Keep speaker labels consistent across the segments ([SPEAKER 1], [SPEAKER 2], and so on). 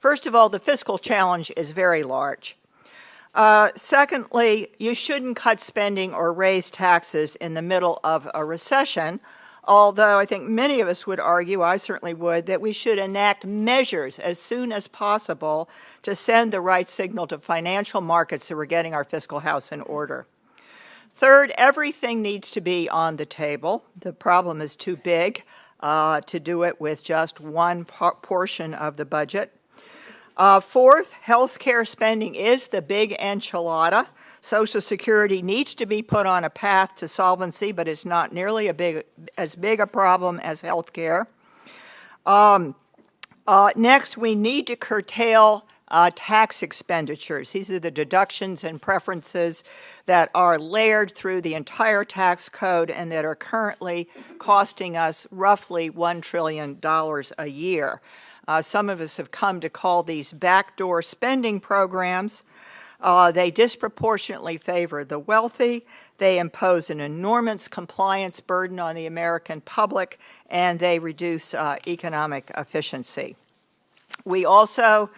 [SPEAKER 1] First of all, the fiscal challenge is very large. Secondly, you shouldn't cut spending or raise taxes in the middle of a recession, although I think many of us would argue, I certainly would, that we should enact measures as soon as possible to send the right signal to financial markets that we're getting our fiscal house in order. Third, everything needs to be on the table. The problem is too big to do it with just one portion of the budget. Fourth, health care spending is the big enchilada. Social Security needs to be put on a path to solvency, but it's not nearly as big a problem as health care. Next, we need to curtail tax expenditures. These are the deductions and preferences that are layered through the entire tax code and that are currently costing us roughly $1 trillion a year. Some of us have come to call these backdoor spending programs. They disproportionately favor the wealthy. They impose an enormous compliance burden on the American public, and they reduce economic efficiency. We also,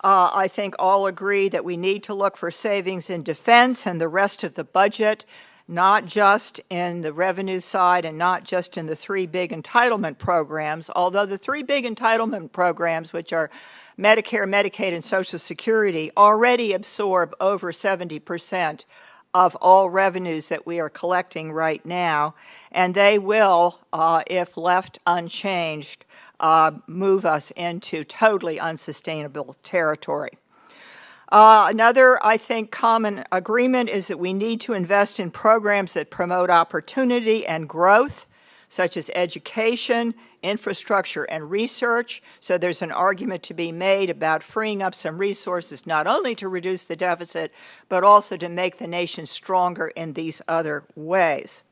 [SPEAKER 1] I think, all agree that we need to look for savings in defense and the rest of the budget, not just in the revenue side and not just in the three big entitlement programs, although the three big entitlement programs, which are Medicare, Medicaid, and Social Security, already absorb over 70% of all revenues that we are collecting right now, and they will, if left unchanged, move us into totally unsustainable territory. Another, I think, common agreement is that we need to invest in programs that promote opportunity and growth, such as education, infrastructure, and research. So there's an argument to be made about freeing up some resources not only to reduce the deficit, but also to make the nation stronger in these other ways.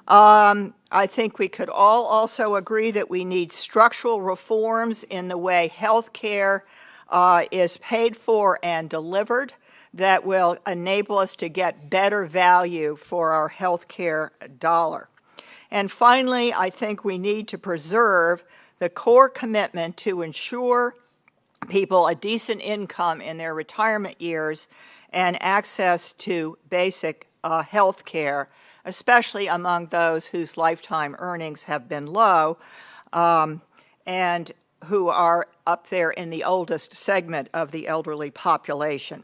[SPEAKER 1] I think we could all also agree that we need structural reforms in the way health care is paid for and delivered that will enable us to get better value for our health care dollar. And finally, I think we need to preserve the core commitment to ensure people a decent income in their retirement years and access to basic health care, especially among those whose lifetime earnings have been low and who are up there in the oldest segment of the elderly population.